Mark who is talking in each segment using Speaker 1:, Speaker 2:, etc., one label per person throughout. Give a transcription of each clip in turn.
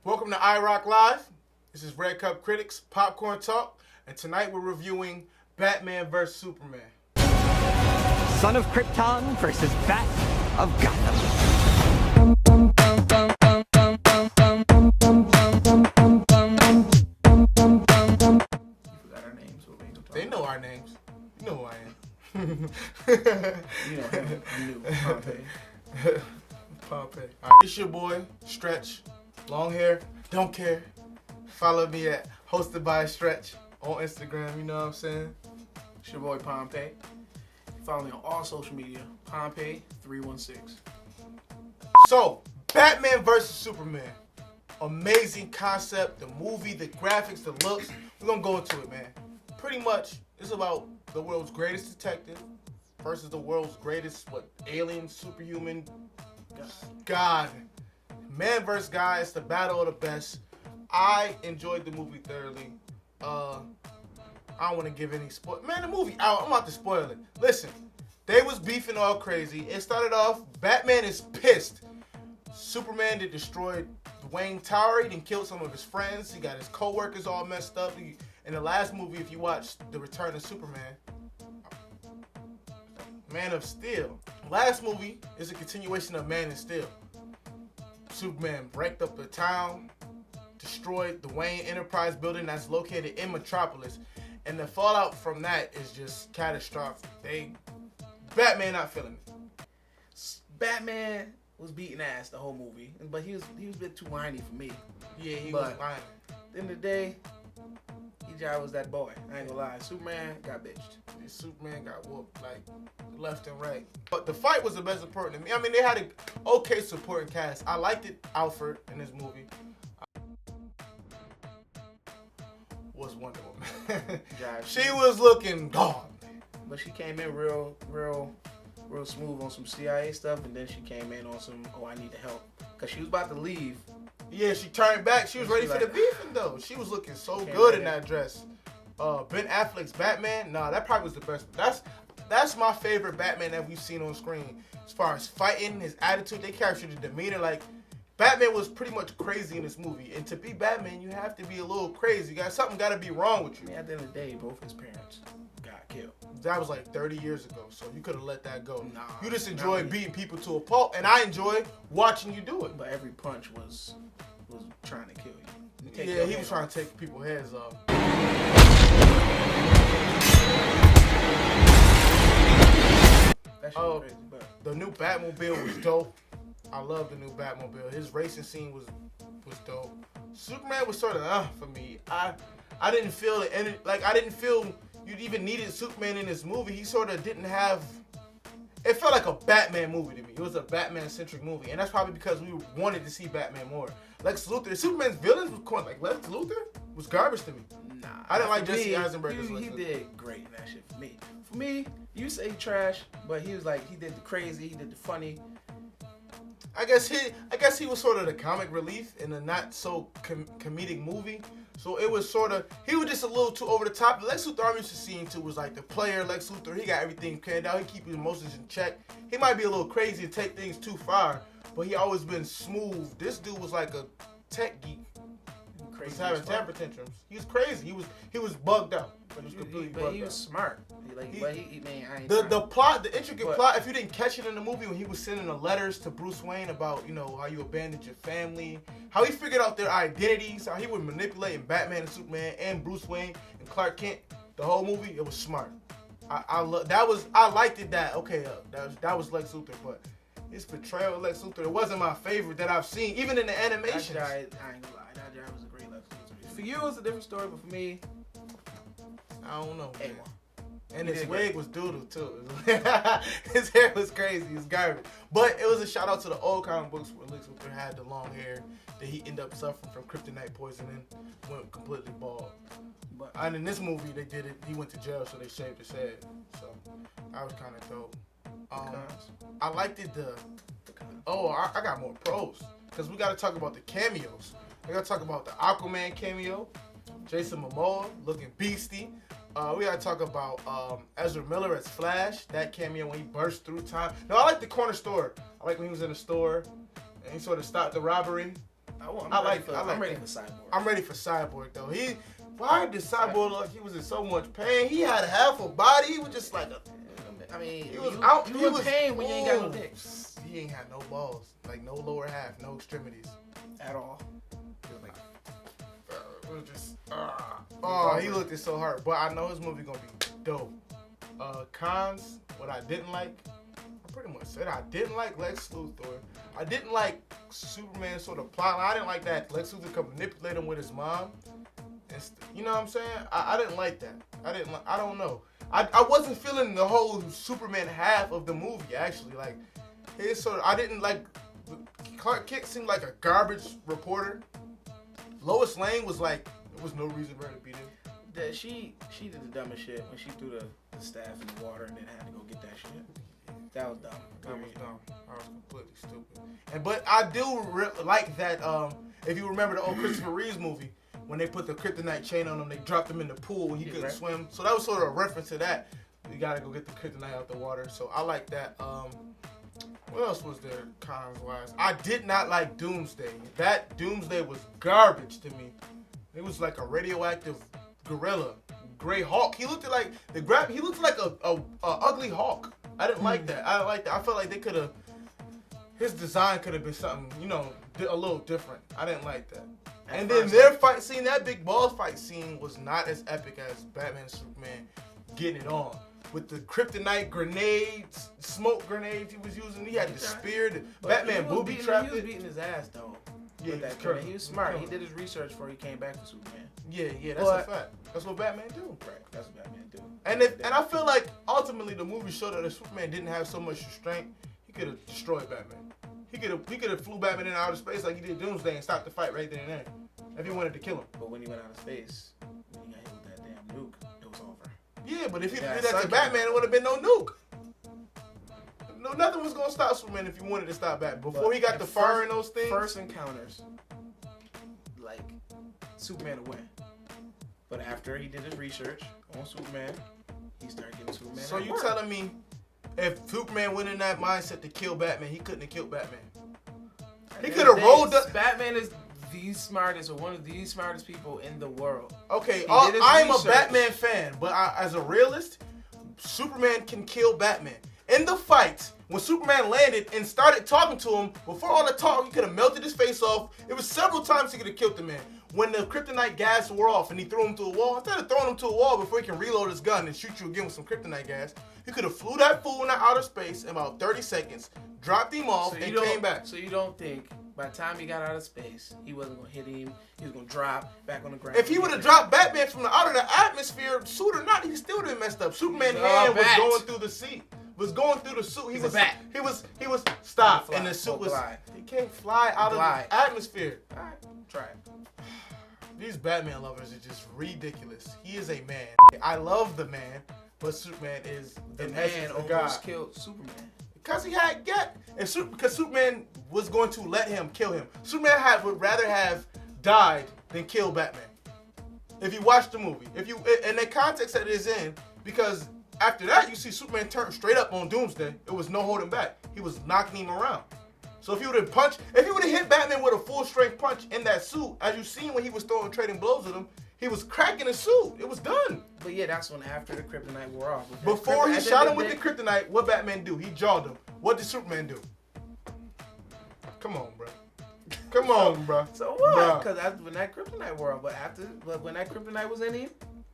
Speaker 1: Welcome to iRock Live. This is Red Cup Critics Popcorn Talk, and tonight we're reviewing Batman vs. Superman.
Speaker 2: Son of Krypton versus Bat of Gotham.
Speaker 3: You forgot our names.
Speaker 1: They know our names. You know who I am.
Speaker 3: You know him. You knew Pomeii.
Speaker 1: Pomeii. All right. It's your boy, Stretch. Long hair, don't care. Follow me at Hosted by Stretch on Instagram, you know what I'm saying?
Speaker 3: It's your boy Pomeii. Follow me on all social media. Pomeii316.
Speaker 1: So, Batman vs. Superman. Amazing concept, the movie, the graphics, the looks. We're gonna go into it, man. Pretty much, it's about the world's greatest detective versus the world's greatest, alien, superhuman, God. Man versus guy, it's the battle of the best. I enjoyed the movie thoroughly. I don't want to give any spoil. Man, the movie out. I'm about to spoil it. Listen, they was beefing all crazy. It started off, Batman is pissed. Superman did destroy Wayne Tower. He done killed some of his friends. He got his co-workers all messed up. In the last movie, if you watch The Return of Superman, Man of Steel. Last movie is a continuation of Man of Steel. Superman wrecked up the town, destroyed the Wayne Enterprise building that's located in Metropolis, and the fallout from that is just catastrophic. Batman not feeling it.
Speaker 3: Batman was beating ass the whole movie, but he was a bit too whiny for me.
Speaker 1: Yeah, he was whiny.
Speaker 3: At the end of the day, EJ was that boy. I ain't gonna lie. Superman got bitched.
Speaker 1: Superman got whooped like left and right. But the fight was the best important to me. I mean, they had an okay supporting cast. I liked it. Alfred in this movie was Wonder Woman. She was looking gone,
Speaker 3: but she came in real smooth on some CIA stuff, and then she came in on some, I need to help, because she was about to leave.
Speaker 1: Yeah, she turned back. She was ready for the beefing though. She was looking so good in that dress. Ben Affleck's Batman, that probably was the best. That's my favorite Batman that we've seen on screen. As far as fighting, his attitude, they captured the demeanor. Like, Batman was pretty much crazy in this movie. And to be Batman, you have to be a little crazy. Something got to be wrong with you.
Speaker 3: I mean, at the end of the day, both his parents got killed.
Speaker 1: That was like 30 years ago, so you could have let that go.
Speaker 3: Nah,
Speaker 1: you just enjoy beating people to a pulp, and I enjoy watching you do it.
Speaker 3: But every punch was trying to kill you.
Speaker 1: Yeah, he was trying to take people's heads off.
Speaker 3: That shit was crazy, but
Speaker 1: the new Batmobile was dope. I love the new Batmobile. His racing scene was dope. Superman was sort of for me. I didn't feel it, and I didn't feel you even needed Superman in this movie. He sort of didn't have. It felt like a Batman movie to me. It was a Batman-centric movie, and that's probably because we wanted to see Batman more. Lex Luthor, Superman's villains was corny. Like Lex Luthor was garbage to me.
Speaker 3: Nah,
Speaker 1: I didn't like Jesse Eisenberg.
Speaker 3: He did great in that shit for me. For me, you say trash, but he was like, he did the crazy, he did the funny.
Speaker 1: I guess he was sort of the comic relief in a not so comedic movie. So it was sort of, he was just a little too over the top. Lex Luthor I'm used to seeing too was like the player Lex Luthor. He got everything planned out. He keep his emotions in check. He might be a little crazy and take things too far, but he always been smooth. This dude was like a tech geek. He was having temper tantrums. He was crazy. He was bugged out. He was completely bugged out.
Speaker 3: He was smart.
Speaker 1: The intricate plot, if you didn't catch it in the movie when he was sending the letters to Bruce Wayne about, how you abandoned your family, how he figured out their identities, how he was manipulating Batman and Superman and Bruce Wayne and Clark Kent, the whole movie, it was smart. I liked it that was Lex Luthor, but his portrayal of Lex Luthor, it wasn't my favorite that I've seen, even in the animations.
Speaker 3: I ain't gonna lie, that guy was a great Lex Luthor. For you, it's a different story, but for me,
Speaker 1: I don't know.
Speaker 3: A1.
Speaker 1: And his wig was doodle too. His hair was crazy. It's garbage. But it was a shout out to the old comic books where Lex Luthor had the long hair that he ended up suffering from kryptonite poisoning, went completely bald. And in this movie they did it. He went to jail, so they shaved his head. So that was kind of dope. I liked it. I got more pros because we got to talk about the cameos. We got to talk about the Aquaman cameo, Jason Momoa looking beastie. We gotta talk about Ezra Miller as Flash, that cameo when he burst through time. No, I like the corner store. I like when he was in the store and he sort of stopped the robbery.
Speaker 3: I'm ready for Cyborg.
Speaker 1: I'm ready for Cyborg though. Why did Cyborg look like he was in so much pain? He had half a body. He was just like
Speaker 3: he
Speaker 1: was
Speaker 3: in pain when you ain't got no dick.
Speaker 1: He ain't had no balls, like no lower half, no extremities
Speaker 3: At all.
Speaker 1: It was just he looked so hard. But I know his movie gonna be dope. Cons, what I didn't like, I pretty much said I didn't like Lex Luthor. I didn't like Superman sort of plot. I didn't like that Lex Luthor could manipulate him with his mom. You know what I'm saying? I didn't like that. I don't know. I wasn't feeling the whole Superman half of the movie actually. Like his sort of, I didn't like. Clark Kent seemed like a garbage reporter. Lois Lane was like, there was no reason for her to be there.
Speaker 3: She did the dumbest shit when she threw the staff in the water and then had to go get that shit. That was dumb.
Speaker 1: That was dumb. I was completely stupid. But I do like that. If you remember the old Christopher Reeves movie, when they put the kryptonite chain on him, they dropped him in the pool when he couldn't swim. So that was sort of a reference to that. You gotta go get the kryptonite out the water. So I like that. What else was there cons wise? I did not like Doomsday. That Doomsday was garbage to me. It was like a radioactive gorilla, gray hawk. He looked like he looked like a ugly hawk. I didn't like that. I didn't like that. I felt like they could have. His design could have been something, a little different. I didn't like that. And then their fight scene, that big balls fight scene, was not as epic as Batman and Superman getting it on. With the kryptonite grenades, smoke grenades he was using. He had the spear. Batman booby trapped it.
Speaker 3: He was beating his ass, though.
Speaker 1: Yeah,
Speaker 3: he was smart. He did his research before he came back to Superman.
Speaker 1: Yeah, that's a fact. That's what Batman do.
Speaker 3: Right, that's what Batman do.
Speaker 1: And I feel like ultimately the movie showed that if Superman didn't have so much restraint, he could have destroyed Batman. He could have flew Batman into outer space like he did Doomsday and stopped the fight right there and there. If he wanted to kill him.
Speaker 3: But when he went out of space, when he got hit with that damn nuke, it was over.
Speaker 1: Yeah, but if he did that to Batman, it would have been no nuke. No, nothing was gonna stop Superman if he wanted to stop Batman. Before he got the fire and those things.
Speaker 3: First encounters, like Superman would win. But after he did his research on Superman, he started getting Superman.
Speaker 1: So you telling me if Superman went in that mindset to kill Batman, he couldn't have killed Batman? He could have rolled up.
Speaker 3: Batman is the smartest, or one of the smartest people in the world.
Speaker 1: Okay, I'm a Batman fan, but as a realist, Superman can kill Batman. In the fight, when Superman landed and started talking to him, before all the talk, he could have melted his face off. It was several times he could have killed the man. When the kryptonite gas wore off and he threw him to a wall, instead of throwing him to a wall before he can reload his gun and shoot you again with some kryptonite gas, he could have flew that fool into outer space in about 30 seconds, dropped him off, and came back.
Speaker 3: So you don't think by the time he got out of space, he wasn't going to hit him, he was going to drop back on the ground?
Speaker 1: If he would have dropped Batman from out of the atmosphere, suit or not, he still would have messed up. Superman's hand was going through the seat. Was going through the suit. He was stop. And the suit was he can't fly out of the atmosphere.
Speaker 3: Alright, try it.
Speaker 1: These Batman lovers are just ridiculous. He is a man. I love the man, but Superman is
Speaker 3: the
Speaker 1: man
Speaker 3: almost killed Superman.
Speaker 1: Because he had because Superman was going to let him kill him. Superman would rather have died than kill Batman. If you watch the movie, in the context that it is in, because after that, you see Superman turn straight up on Doomsday. It was no holding back. He was knocking him around. So if he would have hit Batman with a full strength punch in that suit, as you seen when he was trading blows at him, he was cracking the suit. It was done.
Speaker 3: But yeah, that's when after the kryptonite wore off.
Speaker 1: Before he shot him with the kryptonite, what Batman do? He jawed him. What did Superman do? Come on, bro. Come on, bro.
Speaker 3: So what? Because when that kryptonite wore off, but when that kryptonite was in him,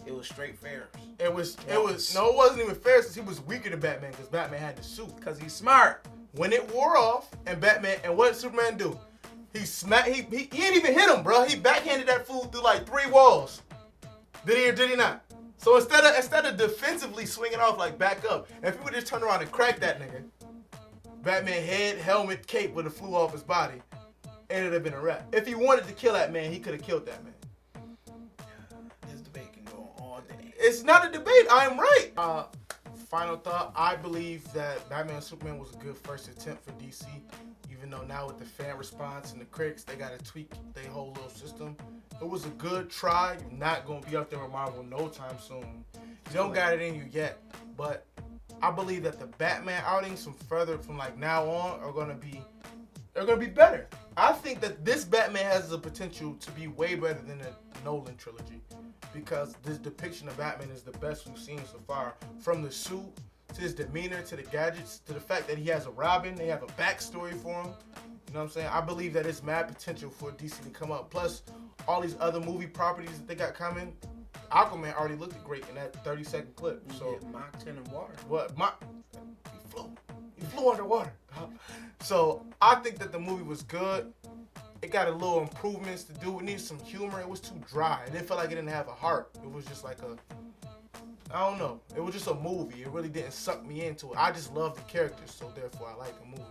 Speaker 3: it was straight fair.
Speaker 1: It wasn't even fair since he was weaker than Batman because Batman had the suit.
Speaker 3: Because he's smart.
Speaker 1: When it wore off and what did Superman do? He didn't even hit him, bro. He backhanded that fool through like 3 walls. Did he or did he not? So instead of defensively swinging off like back up, if he would just turn around and crack that nigga, Batman head, helmet, cape would have flew off his body and it'd have been a wrap. If he wanted to kill that man, he could have killed that man. It's not a debate. I'm right. Final thought. I believe that Batman and Superman was a good first attempt for DC. Even though now with the fan response and the critics, they got to tweak their whole little system. It was a good try. You're not going to be up there with Marvel no time soon. You don't got it in you yet. But I believe that the Batman outings from like now on are going to be better. I think that this Batman has the potential to be way better than the Nolan trilogy, because this depiction of Batman is the best we've seen so far. From the suit to his demeanor to the gadgets to the fact that he has a Robin, they have a backstory for him. You know what I'm saying? I believe that it's mad potential for DC to come up. Plus, all these other movie properties that they got coming. Aquaman already looked great in that 30-second clip. So
Speaker 3: Mach 10 in water.
Speaker 1: What? He flew underwater. So I think that the movie was good. It got a little improvements to do. It needs some humor. It was too dry. It didn't feel like it didn't have a heart. It was just like I don't know. It was just a movie. It really didn't suck me into it. I just love the characters, so therefore I like the movie.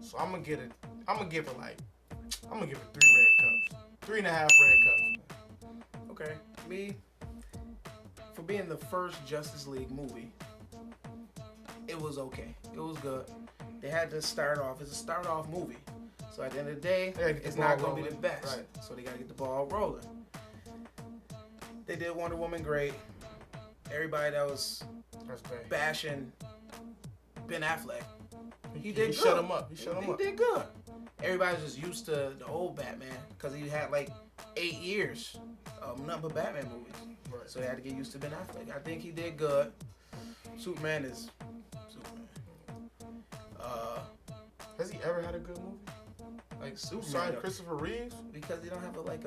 Speaker 1: So I'm gonna give it 3 red cups. 3.5 red cups.
Speaker 3: Okay. Me, for being the first Justice League movie, it was okay. It was good. They had to start off as a start-off movie. So at the end of the day, it's not going to be the best.
Speaker 1: Right.
Speaker 3: So they got to get the ball rolling. They did Wonder Woman great. Everybody that was bashing Ben Affleck, he did good.
Speaker 1: Shut him up. He
Speaker 3: did good. Everybody's just used to the old Batman because he had like 8 years of nothing but Batman movies.
Speaker 1: Right.
Speaker 3: So they had to get used to Ben Affleck. I think he did good. Superman is Superman.
Speaker 1: Has he ever had a good movie?
Speaker 3: Like Superman.
Speaker 1: Besides Christopher Reeves?
Speaker 3: Because he don't have I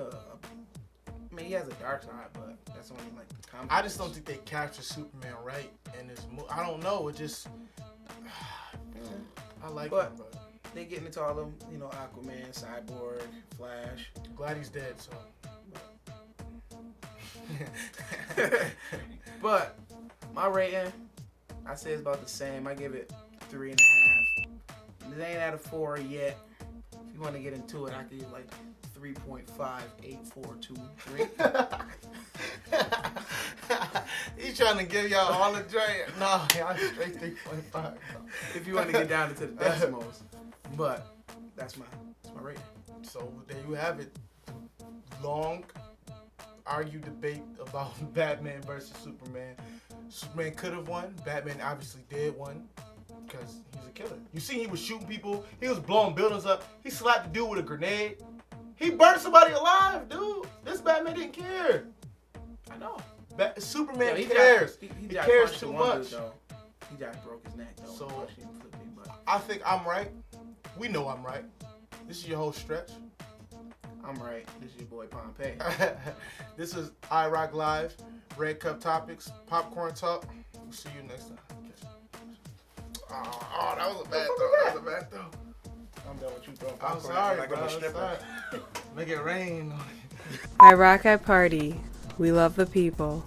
Speaker 3: mean, he has a dark side, but that's only like the comic.
Speaker 1: I just don't think they captured Superman right in this movie. I don't know. It just I like him, but
Speaker 3: they getting into all them, Aquaman, Cyborg, Flash.
Speaker 1: I'm glad he's dead. So,
Speaker 3: but my rating, I say it's about the same. I give it 3.5. It ain't at a 4 yet. If you want to get into it, I could give like 3.58423.
Speaker 1: He's trying to give y'all all the drink. No, y'all straight 3.5.
Speaker 3: If you want to get down into the decimals. But that's my rating.
Speaker 1: So there you have it. Long argued debate about Batman versus Superman. Superman could have won. Batman obviously did win because he's a killer. You see, he was shooting people. He was blowing buildings up. He slapped a dude with a grenade. He burned somebody alive, dude. This Batman didn't care.
Speaker 3: I know.
Speaker 1: Superman cares. He cares too much.
Speaker 3: He just broke his neck, though.
Speaker 1: So I think I'm right. We know I'm right. This is your whole stretch.
Speaker 3: I'm right. This is your boy Pomeii.
Speaker 1: This is iRock Live, Red Cup Topics, Popcorn Talk. We'll see you next time. Oh, that was a bad throw.
Speaker 3: I'm done with you throwing
Speaker 1: I'm
Speaker 3: popcorn.
Speaker 1: sorry, bro. Sorry. Make it rain.
Speaker 4: iRock I Party. We love the people.